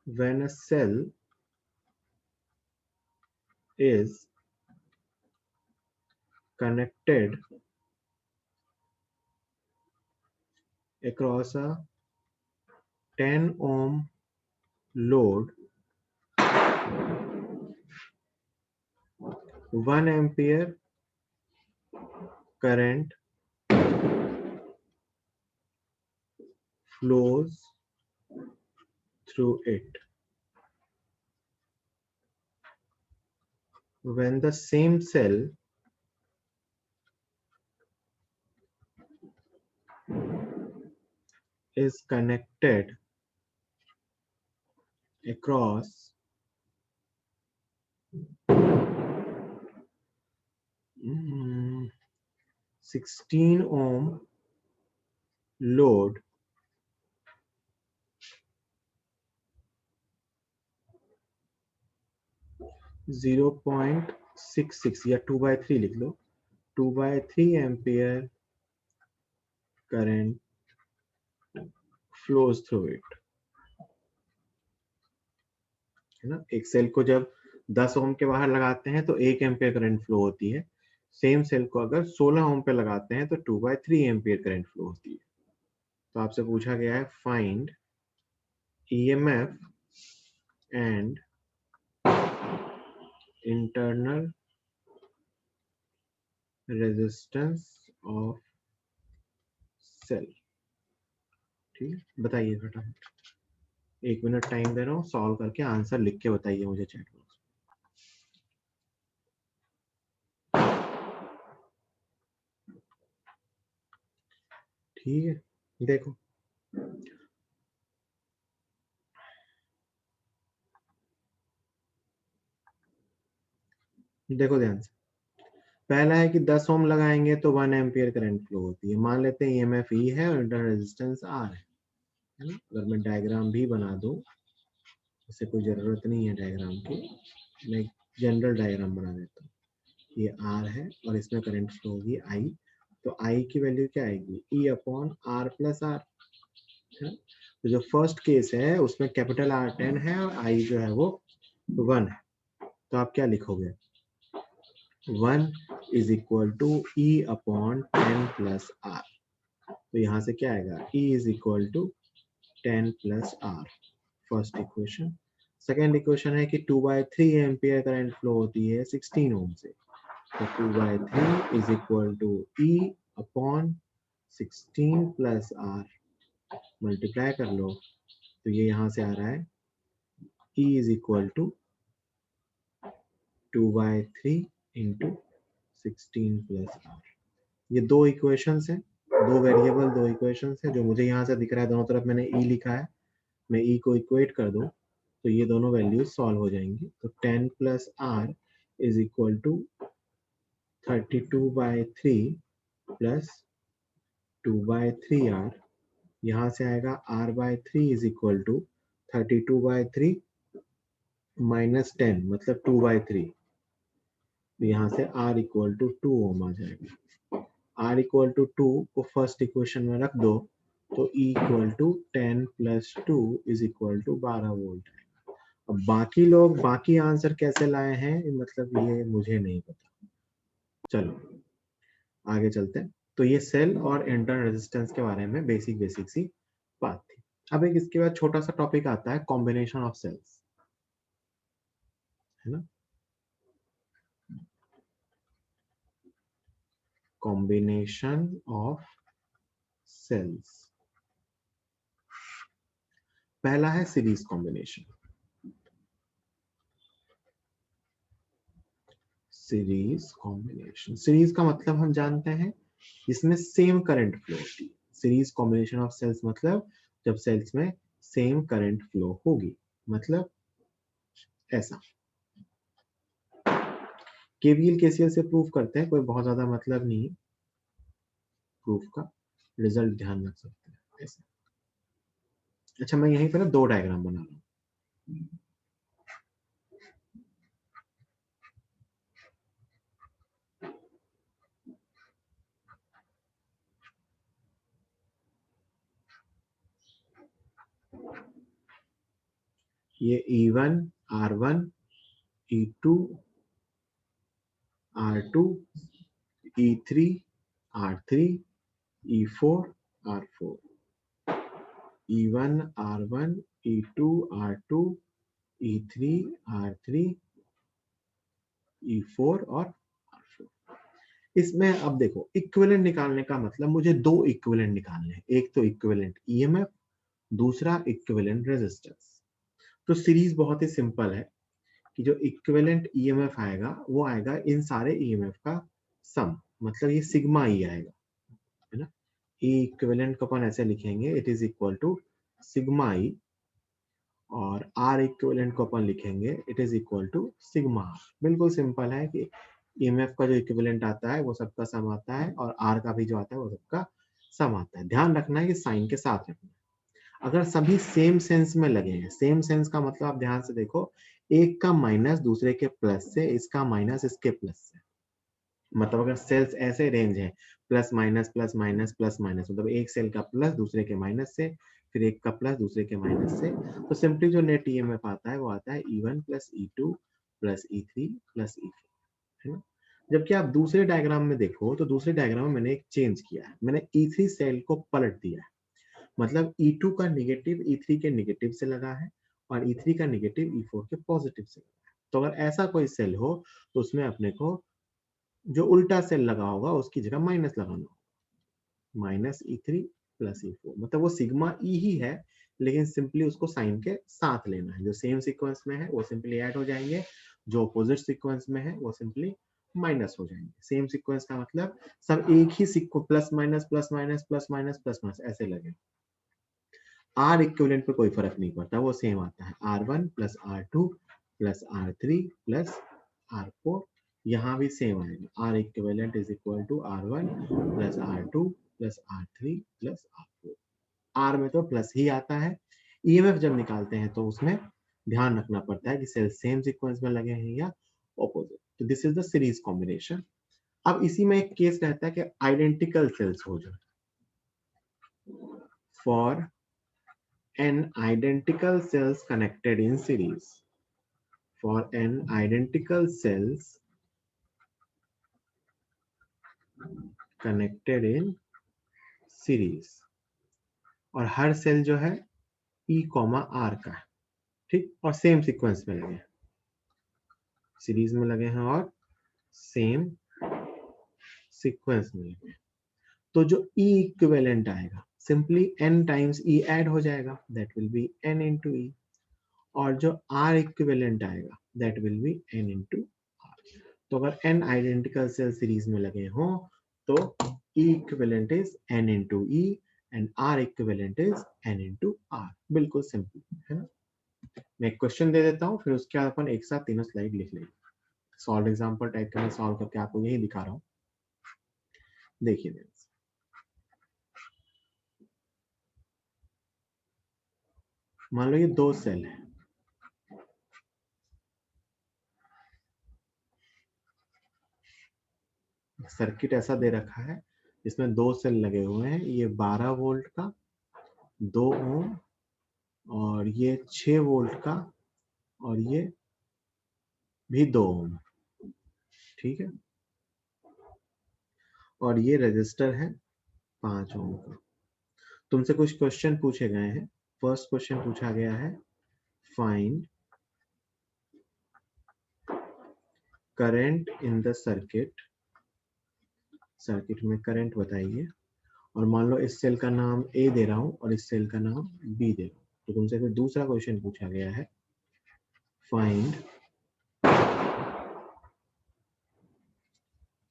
when a cell is connected across a 10 ohm load, 1 ampere current flows through it. When the same cell is connected across 16 ohm load, zero point six या 2/3 लिख लो, 2/3 ampere current flows through it, है ना। एक cell को जब 10 ओम के बाहर लगाते हैं तो 1 एम्पियर करंट फ्लो होती है, सेम सेल को अगर 16 ओम पे लगाते हैं तो 2/3 एम्पियर करंट फ्लो होती है। तो आपसे पूछा गया है find EMF and internal resistance of cell. ठीक है, बताइए फटाफट, 1 मिनट टाइम दे रहा हूँ, सॉल्व करके आंसर लिख के बताइए मुझे चैट बॉक्स। ठीक है, देखो देखो ध्यान से, पहला है कि 10 ओम लगाएंगे तो 1 एम्पियर करंट फ्लो होती है, मान लेते हैं ईएमएफ ई है और इंटरनल रेजिस्टेंस आर है ना। अगर मैं डायग्राम भी बना दूं, इससे कोई जरूरत नहीं है डायग्राम की, मैं एक जनरल डायग्राम बना देता हूँ। ये आर है और इसमें करंट फ्लो होगी आई, तो आई की वैल्यू क्या आएगी, E upon R plus R, है ना। तो जो फर्स्ट केस है उसमें कैपिटल आर 10 है और आई जो है वो 1 है, तो आप क्या लिखोगे, 1 is equal to E upon 10 plus R, तो यहाँ से क्या आएगा, E is equal to 10 plus R, first equation. Second equation है कि 2/3 एम्पियर करंट फ्लो होती है 16 ओम से, तो 2/3 is equal to E upon 16 plus R, multiply कर लो तो ये यहाँ से आ रहा है E is equal to 2/3 into 16 plus R. ये दो इक्वेशंस हैं, दो वेरिएबल, दो इक्वेशंस हैं, जो मुझे यहाँ से दिख रहा है, दोनों तरफ मैंने ई लिखा है, मैं ई को इक्वेट कर दूं तो ये दोनों वैल्यूज सॉल्व हो जाएंगी। तो 10 plus R is equal to 32/3 plus 2/3 R, यहाँ से आएगा r/3 is equal to 32/3 minus 10 मतलब 2/3, यहाँ से r इक्वल टू 2 ओम आ जाएगा। r इक्वल टू 2 को फर्स्ट इक्वेशन में रख दो तो E equal to 10 plus 2 is equal to 12 volt है। अब बाकी लोग बाकी आंसर कैसे लाए हैं, मतलब ये मुझे नहीं पता। चलो आगे चलते हैं। तो ये सेल और इंटरनल रेजिस्टेंस के बारे में बेसिक सी बात थी। अब एक इसके बाद छोटा सा टॉपिक आता है कॉम्बिनेशन ऑफ सेल्स, है ना। कॉम्बिनेशन ऑफ सेल्स, पहला है series combination. Series combination, series का मतलब हम जानते हैं इसमें सेम करंट फ्लो होती है। सीरीज कॉम्बिनेशन ऑफ सेल्स मतलब जब सेल्स में सेम करंट फ्लो होगी, मतलब ऐसा। केवीएल केसीएल से प्रूफ करते हैं, कोई बहुत ज्यादा मतलब नहीं है प्रूफ का, रिजल्ट ध्यान रख सकते हैं ऐसा। अच्छा, मैं यहीं पर ना 2 डायग्राम बना रहा हूँ। ये E1 R1 E2 R2 E3 R3 E4 R4, E1 R1 E2 R2 E3 R3 E4 और R4। इसमें अब देखो इक्विवेलेंट निकालने का मतलब मुझे 2 इक्विवेलेंट निकालने हैं, एक तो इक्विवेलेंट ईएमएफ, दूसरा इक्विवेलेंट रेजिस्टेंस। तो सीरीज बहुत ही सिंपल है कि जो इक्विवेलेंट ईएमएफ आएगा वो आएगा इन सारे ईएमएफ का सम, मतलब ये सिग्मा ई आएगा, है ना। ई इक्विवेलेंट को अपन ऐसे लिखेंगे, it is equal to sigma E, और आर इक्विवेलेंट को अपन लिखेंगे it is equal to sigma R. बिल्कुल सिंपल है कि ईएमएफ का जो इक्विवेलेंट आता है वो सबका सम आता है, और आर का भी जो आता है वो सबका सम आता है। ध्यान रखना है कि साइन के साथ रखना है। अगर सभी सेम सेंस में लगे हैं, सेम सेंस का मतलब आप ध्यान से देखो, एक का माइनस दूसरे के प्लस से, इसका माइनस इसके प्लस से, मतलब अगर सेल्स ऐसे रेंज है plus minus plus minus plus minus, मतलब एक सेल का प्लस दूसरे के माइनस से, फिर एक का प्लस दूसरे के माइनस से, तो सिंपली जो नेट ईएमएफ आता है वो आता है E1 plus E2 plus E3 plus E4, है ना। जबकि आप दूसरे डायग्राम में देखो तो दूसरे डायग्राम में मैंने एक चेंज किया है, मैंने E3 सेल को पलट दिया है, मतलब E2 का निगेटिव E3 के निगेटिव से लगा है और E3 का निगेटिव E4 के पॉजिटिव से लगा है। तो अगर ऐसा कोई सेल हो तो उसमें अपने को जो उल्टा सेल लगा होगा उसकी जगह माइनस लगाना होगा, माइनस E3 प्लस E4, मतलब वो सिग्मा ई ही है, लेकिन सिंपली उसको साइन के साथ लेना है। जो सेम सीक्वेंस में है वो सिंपली ऐड हो जाएंगे, जो अपोजिट सीक्वेंस में है वो सिंपली माइनस हो जाएंगे। सेम सीक्वेंस का मतलब सब एक ही sequence, plus minus plus minus plus minus plus minus ऐसे लगे। आर इक्विवेलेंट पे कोई फर्क नहीं पड़ता, वो सेम आता है, R1 plus R2 plus R3 plus R4, यहाँ भी सेम आएगा, R equivalent is equal to R1 plus R2 plus R3 plus R4। R में तो प्लस ही आता है। ईएमएफ जब निकालते हैं तो उसमें ध्यान रखना पड़ता है कि सेल सेम सीक्वेंस में लगे हैं या ऑपोजिट। तो this is the series combination. अब इसी में एक केस रहता है कि आइडेंटिकल सेल्स हो जाए। For an identical cells connected in series, for an identical cells connected in series, और हर सेल जो है E, R का है, ठीक, और सेम सीक्वेंस में लगे हैं, सीरीज में लगे हैं और सेम सीक्वेंस में लगे हैं। तो जो E इक्विवेलेंट आएगा simply n times E add हो जाएगा, that will be n into E, और जो R इक्विवेलेंट आएगा that will be n into R। तो अगर n आइडेंटिकल सेल सीरीज में लगे हों तो E equivalent is n into E and R equivalent is n into R। बिल्कुल सिंपल है ना। मैं एक क्वेश्चन दे देता हूँ, फिर उसके बाद अपन एक साथ तीनों स्लाइड लिख लेंगे। सॉल्व एग्जांपल टाइप करके सॉल्व करके आपको यही दिखा रहा हूँ, देखिए। मान लो ये 2 सेल है, सर्किट ऐसा दे रखा है इसमें 2 सेल लगे हुए हैं, ये 12 वोल्ट का 2 ओम, और ये 6 वोल्ट का, और ये भी 2 ओम, ठीक है। और ये रजिस्टर है 5 ओम का। तुमसे कुछ क्वेश्चन पूछे गए हैं। फर्स्ट क्वेश्चन पूछा गया है find current in the circuit, circuit में करंट बताइए। और मान लो इस सेल का नाम ए दे रहा हूं और इस सेल का नाम बी दे रहा हूं, तो तुमसे फिर दूसरा क्वेश्चन पूछा गया है find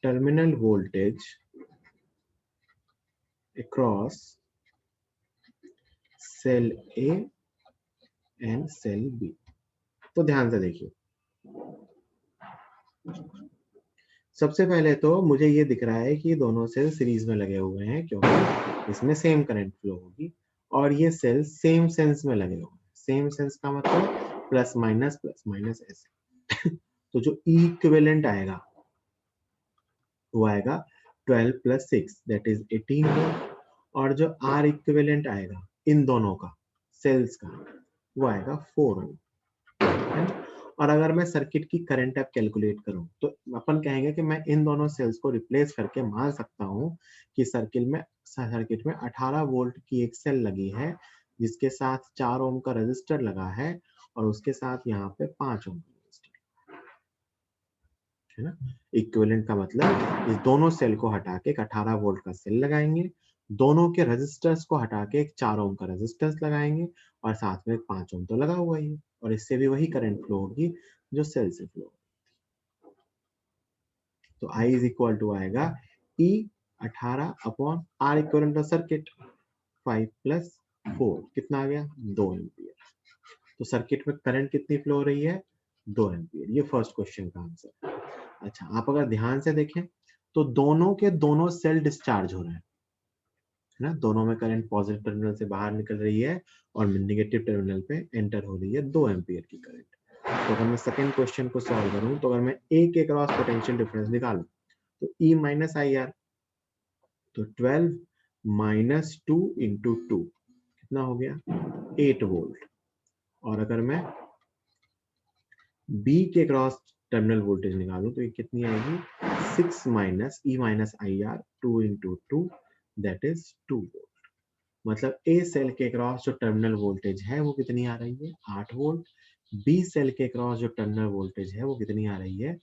terminal voltage across cell A and cell B. तो ध्यान से देखिए, सबसे पहले तो मुझे ये दिख रहा है कि ये दोनों सेल सीरीज में लगे हुए हैं क्योंकि इसमें सेम करंट फ्लो होगी, और ये सेल सेम सेंस में लगे हुए हैं। सेम सेंस का मतलब प्लस माइनस ऐसे। तो जो इक्विवेलेंट आएगा वो आएगा 12 प्लस 6 दैट इज 18 वोल्ट, और जो आर इक्विवेलेंट आएगा इन दोनों का सेल्स का वो आएगा 4 ओम। और अगर मैं सर्किट की करंट अब कैलकुलेट करूं तो अपन कहेंगे कि मैं इन दोनों सेल्स को रिप्लेस करके मान सकता हूं कि सर्किट में 18 वोल्ट की एक सेल लगी है जिसके साथ 4 ओम का रेजिस्टर लगा है और उसके साथ यहाँ पे 5 ओम का रेजिस्टर है ना। इक्विवेलेंट का मतलब इस दोनों सेल को हटा के एक 18 वोल्ट का सेल लगाएंगे, दोनों के रेजिस्टर्स को हटा के एक 4 ओम का रेजिस्टेंस लगाएंगे और साथ में एक 5 ओम तो लगा हुआ ही है, और इससे भी वही करंट फ्लो होगी जो सेल से फ्लो। तो I इज इक्वल टू आएगा E 18 upon R equivalent of circuit 5 plus 4 कितना आ गया 2 एम्पियर। तो सर्किट में करंट कितनी फ्लो हो रही है 2 एम्पियर। ये फर्स्ट क्वेश्चन का आंसर। अच्छा, आप अगर ध्यान से देखें तो दोनों के दोनों सेल डिस्चार्ज हो रहे हैं, है ना। दोनों में करंट पॉजिटिव टर्मिनल से बाहर निकल रही है और नेगेटिव टर्मिनल पे एंटर हो रही है 2 एम्पियर की करंट। तो अगर मैं सेकंड क्वेश्चन को सॉल्व करूं तो अगर मैं ए के क्रॉस पोटेंशियल डिफरेंस निकालूं तो E माइनस आई आर, तो 12 माइनस 2 इंटू 2 कितना हो गया 8 वोल्ट। और अगर मैं B के क्रॉस टर्मिनल वोल्टेज निकालूं तो ये कितनी आएगी 6 minus E minus I are 2 into 2 that is 2 volt. मतलब ए सेल के क्रॉस जो टर्मिनल वोल्टेज है वो कितनी आ रही है 8 वोल्ट, बी सेल के क्रॉस जो टर्मिनल वोल्टेज है वो कितनी आ रही है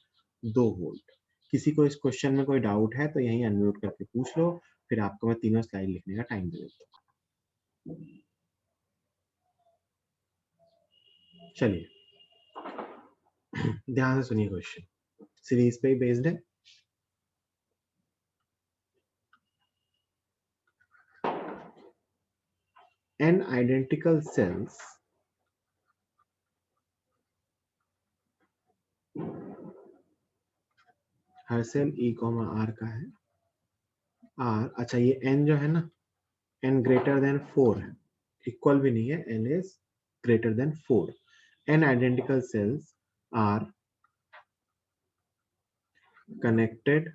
2 वोल्ट। किसी को इस क्वेश्चन में कोई डाउट है तो यहीं अनम्यूट करके पूछ लो, फिर आपको मैं तीनों स्लाइड लिखने का टाइम दे देता हूँ। चलिए ध्यान से सुनिए, क्वेश्चन सीरीज पे बेस्ड है। n identical cells हर सेल E, R का है R। अच्छा, ये n जो है ना n ग्रेटर देन 4 है, इक्वल भी नहीं है, n is greater than 4। n identical cells are connected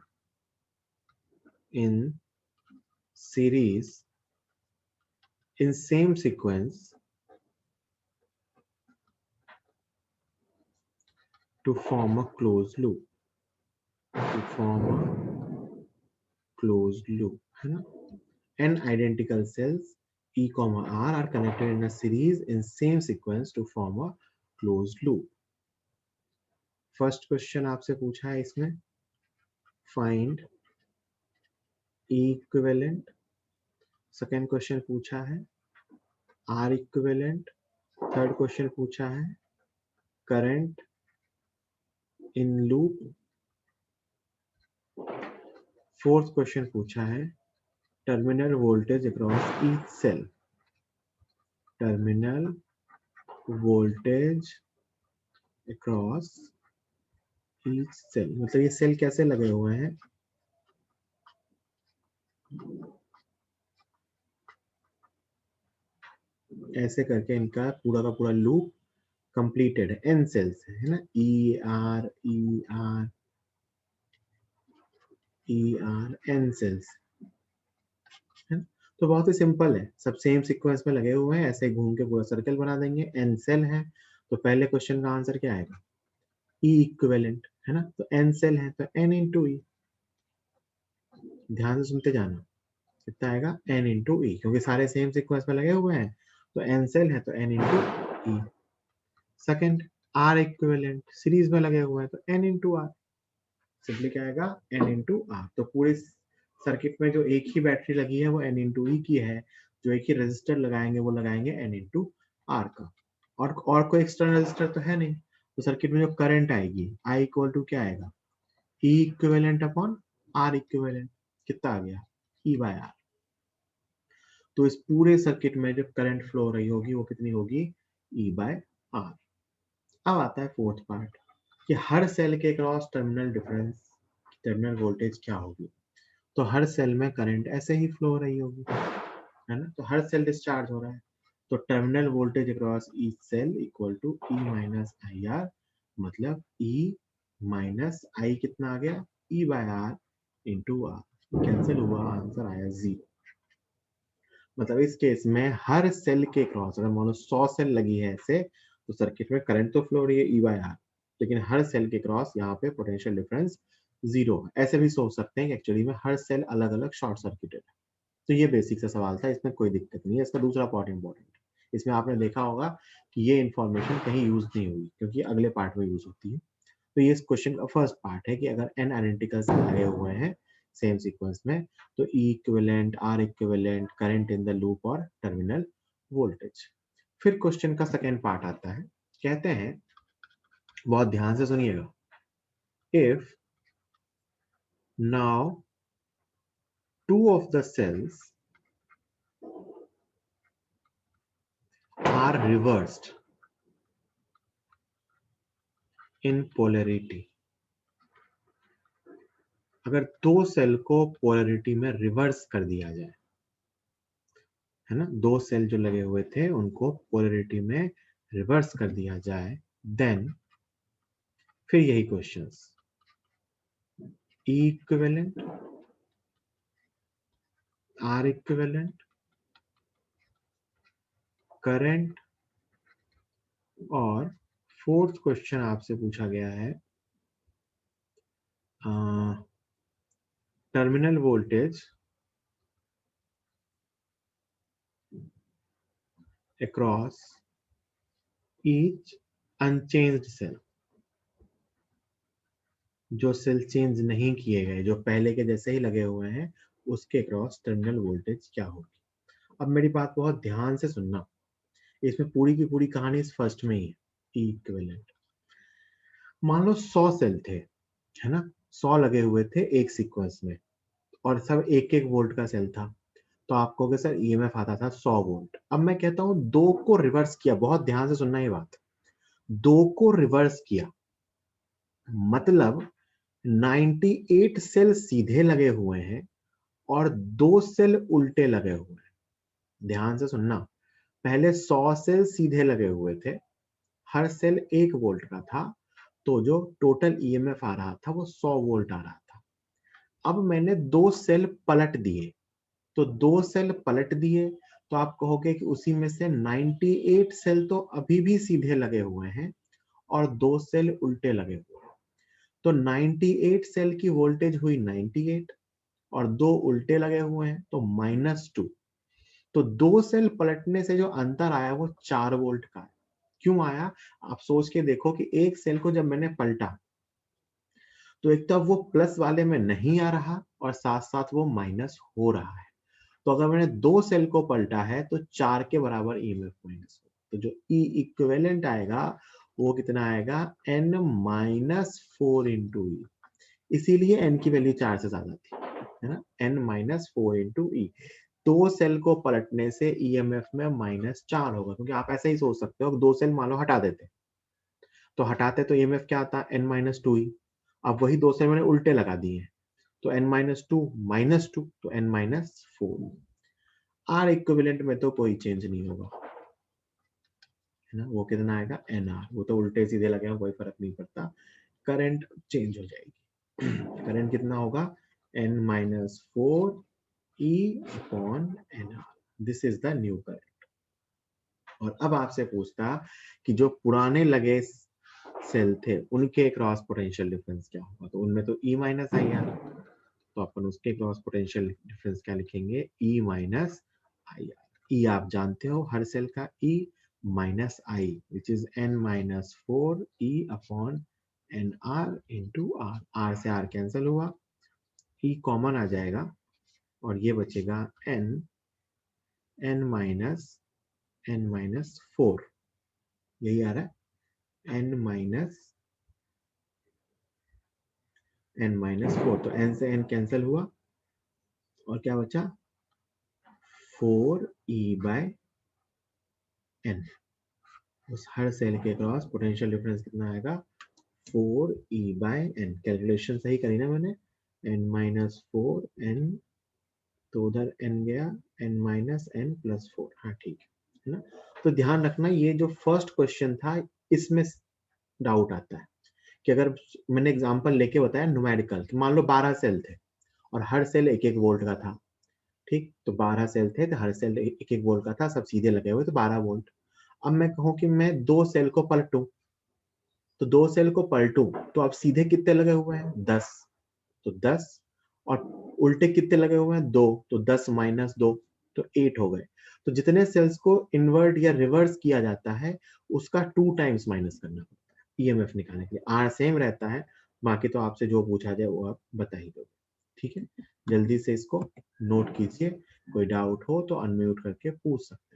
in series in same sequence to form a closed loop, to form a closed loop, है ना। n identical cells E, R are connected in a series in same sequence to form a closed loop। First question आपसे पूछा है इसमें find E equivalent, second question पूछा है R equivalent, third question पूछा है current in loop, fourth question पूछा है terminal voltage across each cell, terminal voltage across each cell. मतलब ये सेल कैसे लगे हुए हैं, ऐसे करके इनका पूरा का पूरा लूप कंप्लीटेड है, एन सेल्स है ना, ई आर एन सेल्स है ना। तो बहुत ही सिंपल है, सब सेम सीक्वेंस में लगे हुए हैं, ऐसे घूम के पूरा सर्कल बना देंगे। एन सेल है तो पहले क्वेश्चन का आंसर क्या आएगा ई इक्विवेलेंट, है ना। तो एन सेल है तो एन इंटू ई, ध्यान से सुनते जाना, कितना आएगा n इंटू ई, क्योंकि सारे सेम सीक्वेंस में लगे हुए हैं तो n सेल है तो n into E. Second, R equivalent series में लगे हुए हैं तो n इंटू आर, सिंपली क्या आएगा n इंटू आर। तो पूरे सर्किट में जो एक ही बैटरी लगी है वो n इंटू ई की है, जो एक ही रेजिस्टर लगाएंगे वो लगाएंगे n इंटू आर का। और कोई एक्सटर्नल रेजिस्टर तो है नहीं, तो सर्किट में जो करंट आएगी I इक्वल टू क्या आएगा, E equivalent upon R equivalent, कितना आ गया E बाय R। तो इस पूरे सर्किट में जो करंट फ्लो हो रही होगी वो कितनी होगी, E बाय R। अब आता है फोर्थ पार्ट कि हर सेल के cross terminal difference, terminal voltage क्या होगी। तो हर सेल में करंट ऐसे ही फ्लो हो रही होगी, है ना, तो हर सेल डिस्चार्ज हो रहा है, तो terminal voltage across each cell equal to E minus I R, मतलब E माइनस आई कितना आ गया E by R into R, cancel हुआ, आंसर आया 0। मतलब इस केस में हर सेल के क्रॉस, अगर मान लो 100 सेल लगी है ऐसे, तो सर्किट में करंट तो फ्लो हो रही है E बाय आर, लेकिन हर सेल के क्रॉस यहाँ पे पोटेंशियल डिफरेंस 0 है। ऐसे भी सोच सकते हैं कि एक्चुअली में हर सेल अलग अलग शॉर्ट सर्किटेड है। तो ये बेसिक सा सवाल था, इसमें कोई दिक्कत नहीं है। इसका दूसरा पार्ट इंपॉर्टेंट है, इसमें आपने देखा होगा कि ये इन्फॉर्मेशन कहीं यूज नहीं हुई, क्योंकि अगले पार्ट में यूज होती है। तो ये इस क्वेश्चन का फर्स्ट पार्ट है कि अगर n एनालिटिकल्स लगे हुए हैं सेम सीक्वेंस में, तो E equivalent, R equivalent, current in the loop और टर्मिनल वोल्टेज। फिर क्वेश्चन का सेकेंड पार्ट आता है, कहते हैं, बहुत ध्यान से सुनिएगा, if now two of the cells are reversed in polarity, अगर दो सेल को पोलरिटी में रिवर्स कर दिया जाए, है ना, दो सेल जो लगे हुए थे उनको पोलरिटी में रिवर्स कर दिया जाए, देन फिर यही questions, E equivalent, R equivalent, current, और फोर्थ क्वेश्चन आपसे पूछा गया है terminal voltage across each unchanged cell, जो सेल चेंज नहीं किए गए, जो पहले के जैसे ही लगे हुए हैं, उसके क्रॉस टर्मिनल वोल्टेज क्या होगी। अब मेरी बात बहुत ध्यान से सुनना, इसमें पूरी की पूरी कहानी इस फर्स्ट में ही है, E इक्विवेलेंट। मान लो 100 सेल थे, है ना, 100 लगे हुए थे एक सीक्वेंस में, और सब एक एक वोल्ट का सेल था, तो आप कहोगे सर ईएमएफ आता था 100 वोल्ट। अब मैं कहता हूं दो को रिवर्स किया, बहुत ध्यान से सुनना ये बात, दो को रिवर्स किया मतलब 98 सेल सीधे लगे हुए हैं और 2 सेल उल्टे लगे हुए हैं। ध्यान से सुनना, पहले 100 सेल सीधे लगे हुए थे, हर सेल 1 वोल्ट का था, तो जो टोटल ईएमएफ आ रहा था वो 100 वोल्ट आ रहा था। अब मैंने 2 सेल पलट दिए, तो 2 सेल पलट दिए, तो आप कहोगे कि उसी में से 98 सेल तो अभी भी सीधे लगे हुए हैं और 2 सेल उल्टे लगे हुए हैं, तो 98 सेल की वोल्टेज हुई 98 और 2 उल्टे लगे हुए हैं तो -2। तो 2 सेल पलटने से जो अंतर आया वो 4 वोल्ट का है। क्यों आया, आप सोच के देखो कि एक सेल को जब मैंने पलटा तो एक तो वो प्लस वाले में नहीं आ रहा और साथ साथ वो माइनस हो रहा है, तो अगर मैंने 2 सेल को पलटा है तो 4 के बराबर ईएमएफ माइनस हो, तो जो E इक्विवेलेंट आएगा वो कितना आएगा n माइनस 4 इंटू ई, इसीलिए n की वैल्यू 4 से ज्यादा थी, है ना, n माइनस 4 इंटू ई। 2 सेल को पलटने से ईएमएफ में -4 होगा, क्योंकि आप ऐसे ही सोच सकते हो, 2 सेल मान लो हटा देते तो हटाते तो ईएमएफ क्या आता, n माइनस 2 ही। अब वही 2 सेल मैंने उल्टे लगा दिए, तो n माइनस 2 -2 तो n माइनस 4। आर इक्विवेलेंट में तो कोई चेंज नहीं होगा, है ना, वो कितना आएगा एन आर, वो तो उल्टे सीधे लगे हैं कोई फर्क नहीं पड़ता, करंट चेंज हो जाएगी। करंट कितना होगा n minus 4 E upon N R, this is the new current. और अब आपसे पूछता कि जो पुराने लगे सेल थे उनके क्रॉस पोटेंशियल डिफरेंस क्या होगा, तो उनमें तो E माइनस आई आर, तो अपन उसके क्रॉस पोटेंशियल डिफरेंस क्या लिखेंगे, ई माइनस आई आर। ई आप जानते हो हर सेल का, E minus I which is n minus 4 E upon N R into R. R से आर कैंसिल हुआ, ई कॉमन आ जाएगा और ये बचेगा एन माइनस 4, यही आ रहा है, एन माइनस 4। तो एन से एन कैंसिल हुआ और क्या बचा, 4e/n। उस हर सेल के क्रॉस पोटेंशियल डिफरेंस कितना आएगा, 4e/n। कैलकुलेशन सही करी ना मैंने, n माइनस 4n, तो उधर n गया, n माइनस n प्लस 4। हाँ ठीक है ना। तो ध्यान रखना ये जो फर्स्ट क्वेश्चन था इसमें डाउट आता है कि अगर मैंने एग्जांपल लेके बताया न्यूमेरिकल कि मान लो 12 सेल थे और हर सेल 1-1 वोल्ट का था, ठीक, तो 12 सेल थे तो हर सेल 1-1 वोल्ट का था, सब सीधे लगे हुए तो 12 वोल्ट। अब मैं कहूं कि मैं 2 सेल को पलटूं, तो 2 सेल को पलटूं तो अब सीधे कितने लगे हुए हैं, 10, तो 10, और उल्टे कितने लगे हुए हैं, 2, तो 10 माइनस 2, तो 8 हो गए। तो जितने सेल्स को इन्वर्ट या रिवर्स किया जाता है उसका 2 टाइम्स माइनस करना पड़ता है ईएमएफ निकालने के लिए। आर सेम रहता है, बाकी तो आपसे जो पूछा जाए वो आप बता ही दो। ठीक है, जल्दी से इसको नोट कीजिए, कोई डाउट हो तो अनम्यूट करके पूछ सकते हैं।